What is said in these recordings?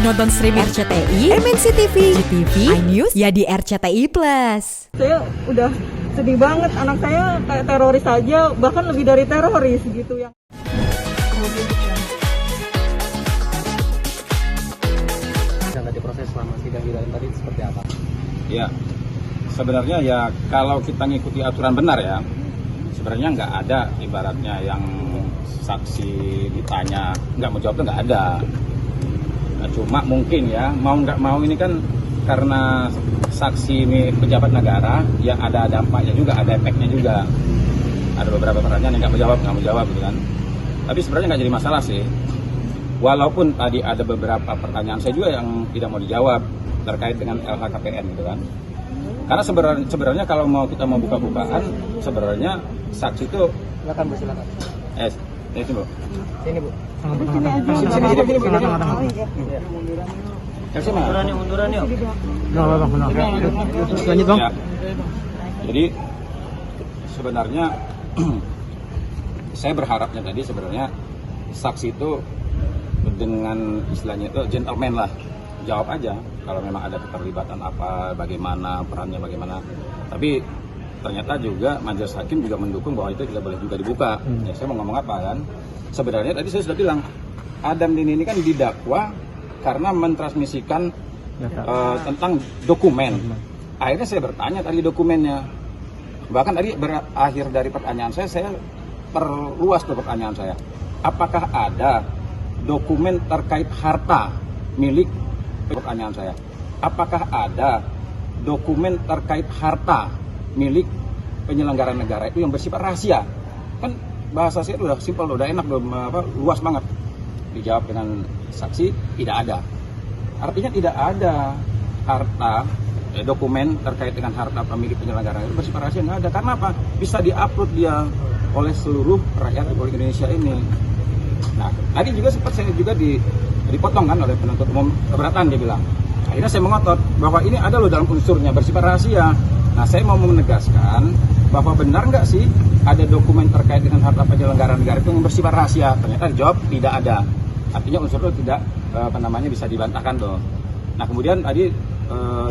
nonton streaming RCTI, MNC TV, GTV, iNews, ya di RCTI Plus. Saya udah sedih banget, anak saya kayak teroris aja, bahkan lebih dari teroris gitu yang. Dan tadi proses selama sidang tadi seperti apa? Ya, sebenarnya ya kalau kita ngikuti aturan benar ya, sebenarnya nggak ada ibaratnya yang saksi ditanya nggak mau jawab, nggak ada. Nah, cuma mungkin ya mau nggak mau ini kan karena saksi ini pejabat negara, ya ada dampaknya juga, ada efeknya juga. Ada beberapa pertanyaan yang nggak mau jawab gitu kan. Tapi sebenarnya nggak jadi masalah sih. Walaupun tadi ada beberapa pertanyaan saya juga yang tidak mau dijawab terkait dengan LHKPN gitu kan. Karena sebenarnya kalau kita mau buka-bukaan, sebenarnya saksi itu Silakan Bu, silakan. Sini Bu. Sini Bu. Munduran yuk. Lanjut Bang. Ya. Jadi sebenarnya saya berharapnya tadi sebenarnya saksi itu dengan istilahnya itu gentleman lah, jawab aja kalau memang ada keterlibatan apa, bagaimana perannya, bagaimana. Tapi ternyata juga majelis hakim juga mendukung bahwa itu tidak boleh juga dibuka. Ya, saya mau ngomong apa kan? Sebenarnya tadi saya sudah bilang, Adam Deni ini kan didakwa karena mentransmisikan tentang dokumen. Akhirnya saya bertanya tadi dokumennya. Bahkan tadi berakhir dari pertanyaan saya perluas ke pertanyaan saya. Apakah ada dokumen terkait harta milik, pertanyaan saya, apakah ada dokumen terkait harta milik penyelenggara negara itu yang bersifat rahasia? Kan bahasa saya udah simpel, udah enak, udah luas banget. Dijawab dengan saksi, tidak ada. Artinya tidak ada harta, dokumen terkait dengan harta pemilik penyelenggara itu bersifat rahasia, nggak ada. Karena apa? Bisa diupload dia oleh seluruh rakyat Republik Indonesia ini. Nah, tadi juga sempat saya juga dipotong kan oleh penuntut umum, keberatan dia bilang. Akhirnya saya mengotot bahwa ini ada loh dalam unsurnya bersifat rahasia. Nah, saya mau menegaskan bahwa benar nggak sih ada dokumen terkait dengan harta penyelenggara negara itu yang bersifat rahasia? Ternyata dijawab tidak ada. Artinya unsur itu tidak bisa dibantahkan tuh. Nah, kemudian tadi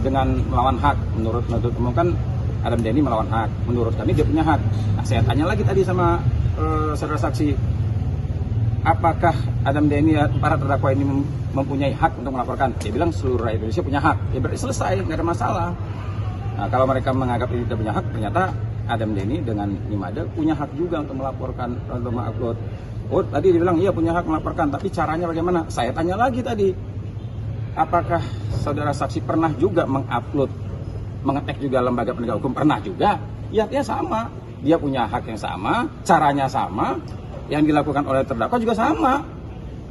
dengan melawan hak, menurut penuntut umum kan Adam Deni melawan hak, menurut kami dia punya hak. Nah, saya tanya lagi tadi sama saudara saksi, apakah Adam Deni para terdakwa ini mempunyai hak untuk melaporkan? Dia bilang seluruh rakyat Indonesia punya hak. Ya berarti selesai, nggak ada masalah. Nah, kalau mereka menganggap ini tidak punya hak, ternyata Adam Deni dengan Nimade punya hak juga untuk melaporkan, untuk mengupload. Oh, tadi dia bilang iya punya hak melaporkan, tapi caranya bagaimana? Saya tanya lagi tadi, apakah saudara saksi pernah juga mengupload, mengetek juga lembaga penegak hukum? Pernah juga. Ya, dia sama. Dia punya hak yang sama, caranya sama. Yang dilakukan oleh terdakwa juga sama.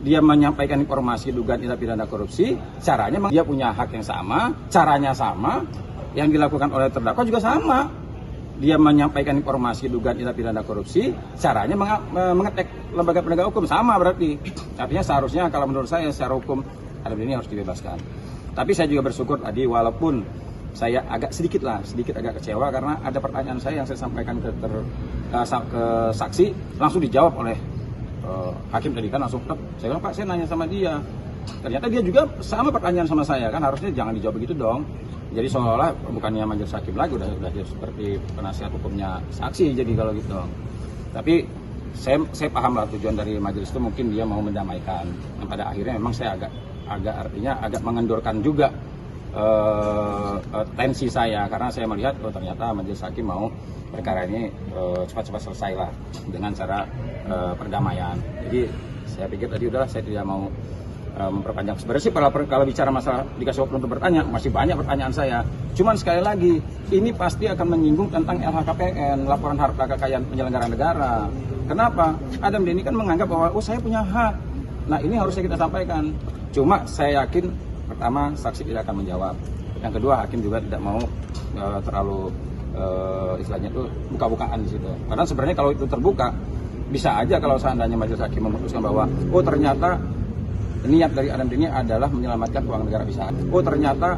Dia menyampaikan informasi dugaan tindak pidana korupsi, caranya dia punya hak yang sama, caranya sama. Yang dilakukan oleh terdakwa juga sama. Dia menyampaikan informasi dugaan tindak pidana korupsi, caranya mengetek lembaga penegak hukum, sama berarti. Artinya seharusnya kalau menurut saya secara hukum Adam Deni harus dibebaskan. Tapi saya juga bersyukur tadi walaupun saya sedikit agak kecewa karena ada pertanyaan saya yang saya sampaikan ke saksi langsung dijawab oleh hakim tadi kan langsung. Saya bilang, Pak, saya nanya sama dia, ternyata dia juga sama pertanyaan sama saya, kan harusnya jangan dijawab begitu dong. Jadi seolah-olah bukannya majelis hakim lagi, udah seperti penasihat hukumnya saksi jadi kalau gitu. Tapi saya paham lah tujuan dari majelis itu, mungkin dia mau mendamaikan. Dan pada akhirnya memang saya agak mengendorkan juga tensi saya, karena saya melihat ternyata majelis hakim mau perkara ini cepat-cepat selesai lah dengan cara perdamaian. Jadi saya pikir tadi udahlah, saya tidak mau memperpanjang. Sebenarnya sih kalau bicara masalah dikasih waktu untuk bertanya, masih banyak pertanyaan saya. Cuman sekali lagi, ini pasti akan menyinggung tentang LHKPN, laporan harta kekayaan penyelenggara negara. Kenapa? Adam Deni kan menganggap bahwa saya punya hak. Nah, ini harusnya kita sampaikan. Cuma saya yakin pertama saksi tidak akan menjawab. Yang kedua, hakim juga tidak mau terlalu istilahnya itu buka-bukaan di situ. Karena sebenarnya kalau itu terbuka, bisa aja kalau seandainya majelis hakim memutuskan bahwa ternyata niat dari Adam Deni adalah menyelamatkan keuangan negara, bisa. Ternyata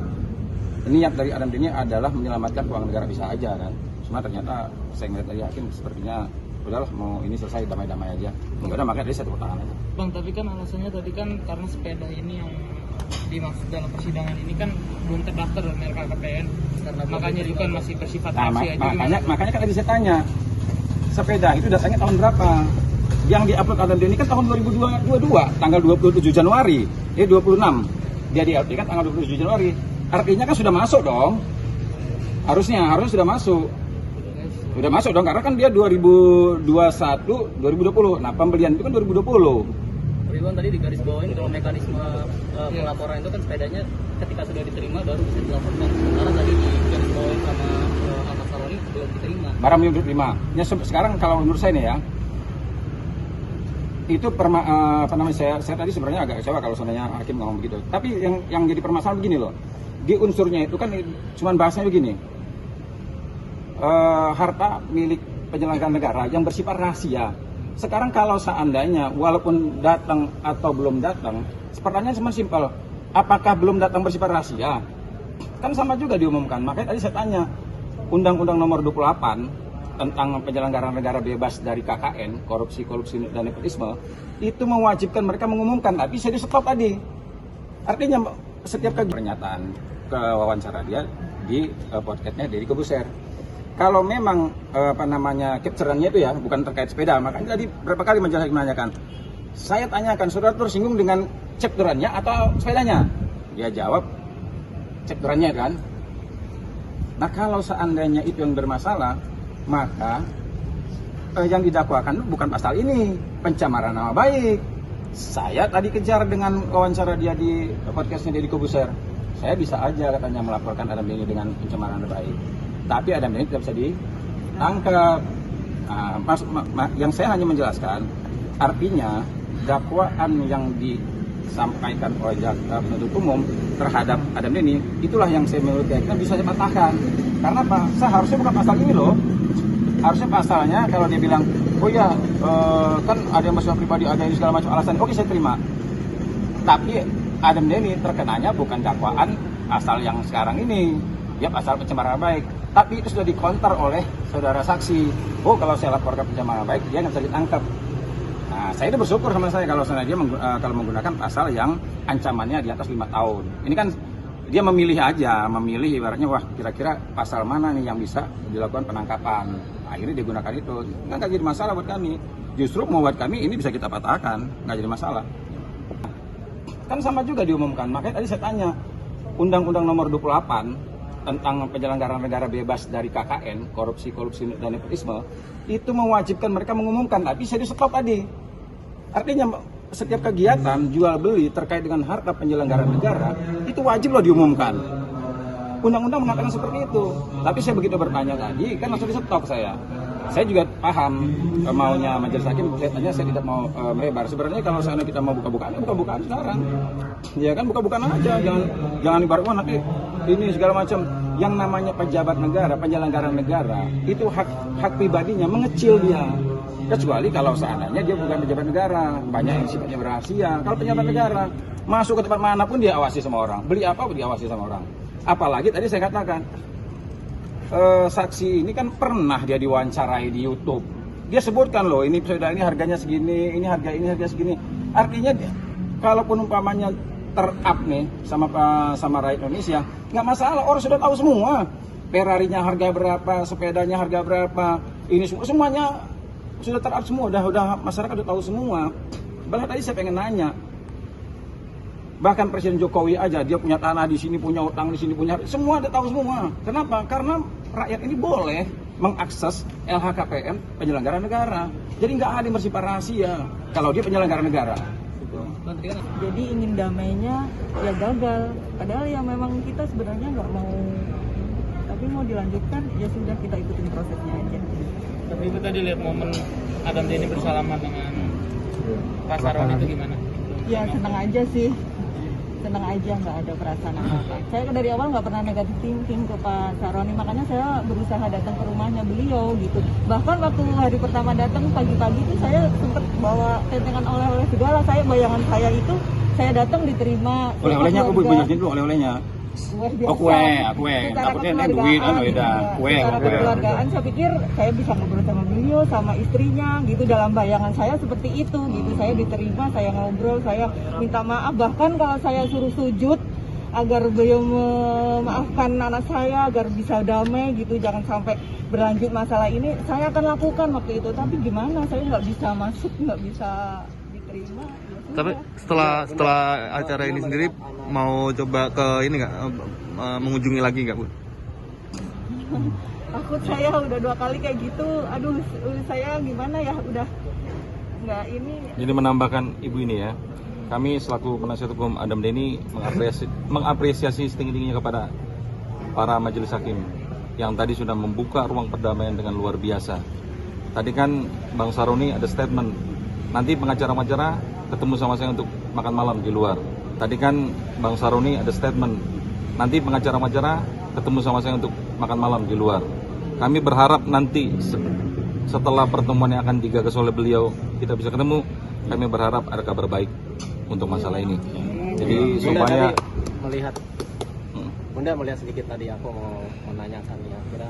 niat dari Adam Deni adalah menyelamatkan keuangan negara, bisa aja kan. Cuma ternyata saya melihat dari hakim sepertinya udahlah mau ini selesai damai-damai aja. Enggak ada, makanya tadi saya tepuk tangan aja. Bang, tapi kan alasannya tadi kan karena sepeda ini yang dimaksud dalam persidangan ini kan belum terdaftar dalam LHKPN, makanya itu kan masih bersifat Nah, rahasia. makanya kan tadi saya tanya, sepeda itu datangnya tahun berapa? Yang diupload Adam Denny kan tahun 2022, tanggal 27 Januari, 26. Dia di upload kan tanggal 27 Januari. Artinya kan sudah masuk dong. Harusnya sudah masuk. Sudah masuk dong, karena kan dia 2021, 2020. Nah, pembelian itu kan 2020. Tapi Bang tadi di garis bawain kalau mekanisme pelaporan itu kan sepedanya ketika sudah diterima baru bisa dilaporkan. Sementara tadi di garis bawain sama Ahmad Saroni belum diterima. Barang belum diterima. Ya, sekarang kalau menurut saya nih ya, itu saya tadi sebenarnya agak kecewa kalau seandainya hakim ngomong begitu. Tapi yang jadi permasalahan begini loh. Di unsurnya itu kan cuman bahasanya begini. Harta milik penyelenggara negara yang bersifat rahasia. Sekarang kalau seandainya walaupun datang atau belum datang, pertanyaannya cuma simpel. Apakah belum datang bersifat rahasia? Kan sama juga diumumkan. Makanya tadi saya tanya, Undang-Undang Nomor 28 tentang penyelenggaraan negara bebas dari KKN, korupsi dan nepotisme, itu mewajibkan mereka mengumumkan, tapi saya di-stop tadi. Artinya setiap pernyataan ke wawancara dia di podcastnya Deddy Corbuzier. Kalau memang capture-nya itu ya bukan terkait sepeda, makanya tadi berapa kali menanyakan. Saya tanyakan, saudara tersinggung dengan capture-nya atau sepedanya? Dia jawab capture-nya kan. Nah, kalau seandainya itu yang bermasalah, maka yang didakwakan bukan pasal ini, pencemaran nama baik. Saya tadi kejar dengan wawancara dia di podcastnya Deddy Corbuzier. Saya bisa aja katanya melaporkan Adam Denny dengan pencemaran nama baik. Tapi Adam Denny tidak bisa ditangkap. Yang saya hanya menjelaskan, artinya dakwaan yang disampaikan oleh jaksa penuntut umum terhadap Adam Denny, itulah yang saya menurut saya bisa dipatahkan. Karena apa? Seharusnya bukan pasal ini loh. Harusnya pasalnya kalau dia bilang, oh ya kan ada yang bersifat pribadi, ada yang segala macam alasan, oke saya terima. Tapi Adam Denny terkenanya bukan dakwaan pasal yang sekarang ini, ya pasal pencemaran baik. Tapi itu sudah dikonter oleh saudara saksi. Oh, kalau saya laporkan pencemaran baik, dia nggak bisa ditangkap. Nah, saya itu bersyukur sama saya kalau dia kalau menggunakan pasal yang ancamannya di atas 5 tahun. Ini kan dia memilih ibaratnya, wah kira-kira pasal mana nih yang bisa dilakukan penangkapan. Akhirnya dia gunakan itu. Nggak jadi masalah buat kami. Justru mau buat kami ini bisa kita patahkan, nggak jadi masalah. Kan sama juga diumumkan. Makanya tadi saya tanya, Undang-Undang Nomor 28 tentang penyelenggaraan negara bebas dari KKN, korupsi dan nepotisme, itu mewajibkan mereka mengumumkan, tapi saya di-stop tadi. Artinya setiap kegiatan jual beli terkait dengan harta penyelenggaraan negara itu wajib loh diumumkan. Undang-undang mengatakan seperti itu. Tapi saya begitu bertanya tadi kan langsung di-stop saya. Saya juga paham maunya majelis hakim, saya tidak mau melebar. Sebenarnya kalau seandainya kita mau buka-bukaan sekarang. Ya kan buka-bukaan aja, jangan ibarat nanti ini segala macam. Yang namanya pejabat negara, penyelenggaraan negara, itu hak pribadinya mengecil dia. Kecuali kalau seandainya dia bukan pejabat negara, banyak yang sifatnya rahasia. Kalau pejabat negara, masuk ke tempat manapun dia awasi sama orang, beli apa diawasi sama orang. Apalagi tadi saya katakan, saksi ini kan pernah dia diwawancarai di YouTube. Dia sebutkan loh, ini sepeda ini harganya segini, ini harga segini. Artinya kalaupun umpamanya ter-up nih sama rakyat Indonesia, nggak masalah, orang sudah tahu semua. Ferrarinya harga berapa, sepedanya harga berapa, ini semuanya sudah ter-up semua, udah masyarakat udah tahu semua. Bahkan tadi saya pengen nanya, bahkan Presiden Jokowi aja dia punya tanah di sini, punya utang di sini, semua udah tahu semua. Kenapa? Karena rakyat ini boleh mengakses LHKPN penyelenggaraan negara. Jadi nggak ada yang bersifat rahasia kalau dia penyelenggara negara. Jadi ingin damainya ya gagal. Padahal ya memang kita sebenarnya nggak mau, tapi mau dilanjutkan ya sudah, kita ikutin prosesnya aja. Tapi itu tadi lihat momen Adam Denny bersalaman dengan Pak Saroni itu gimana? Ya senang aja sih, senang aja, nggak ada perasaan apa-apa. Saya dari awal nggak pernah negatif thinking ke Pak Saroni, makanya saya berusaha datang ke rumahnya beliau gitu. Bahkan waktu hari pertama datang pagi-pagi itu saya sempat bawa tentengan oleh-oleh segala. Bayangan saya itu saya datang diterima. Oleh-olehnya aku bunyiin dulu oleh-olehnya. biasa. Oh kue. Secara Takutnya ini kekeluargaan, duit kan beda. Kue. secara kekeluargaan saya pikir saya bisa ngobrol sama beliau, sama istrinya gitu. Dalam bayangan saya seperti itu gitu. Saya diterima, saya ngobrol, saya minta maaf. Bahkan kalau saya suruh sujud agar beliau memaafkan anak saya, agar bisa damai gitu, jangan sampai berlanjut masalah ini, saya akan lakukan waktu itu. Tapi gimana, saya nggak bisa masuk, nggak bisa diterima. Ya Tapi sudah. setelah acara ini sendiri mau coba ke ini nggak mengunjungi lagi nggak Bu? Takut saya udah 2 kali kayak gitu. Aduh, saya gimana ya, udah nggak ini. Jadi menambahkan ibu ini ya, kami selaku penasihat hukum Adam Denny mengapresiasi setinggi-tingginya kepada para majelis hakim yang tadi sudah membuka ruang perdamaian dengan luar biasa. Tadi kan Bang Saroni ada statement, nanti pengacara-pengacara ketemu sama saya untuk makan malam di luar. Tadi kan Bang Saroni ada statement, nanti pengacara-pengacara ketemu sama saya untuk makan malam di luar. Kami berharap nanti setelah pertemuan yang akan digagas oleh beliau kita bisa ketemu. Kami berharap ada kabar baik untuk masalah ini. Jadi Bunda supaya tadi melihat Bunda melihat sedikit tadi, aku mau menanyakan ya, kira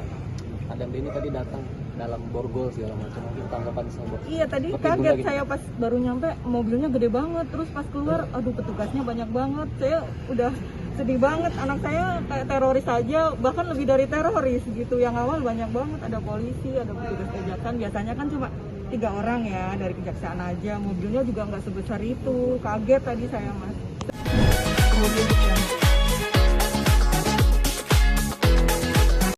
Adam Denny tadi datang dalam borgol segala macam, mungkin tanggapan sama. Iya, tadi Seperti kaget Bunda gitu. saya pas baru nyampe, mobilnya gede banget, terus pas keluar aduh petugasnya banyak banget. Saya udah sedih banget, anak saya kayak teroris aja, bahkan lebih dari teroris gitu. Yang awal banyak banget, ada polisi, ada petugas kejaksaan, biasanya kan cuma 3 orang ya dari kejaksaan aja, mobilnya juga nggak sebesar itu. Kaget tadi saya, Mas. Kemudian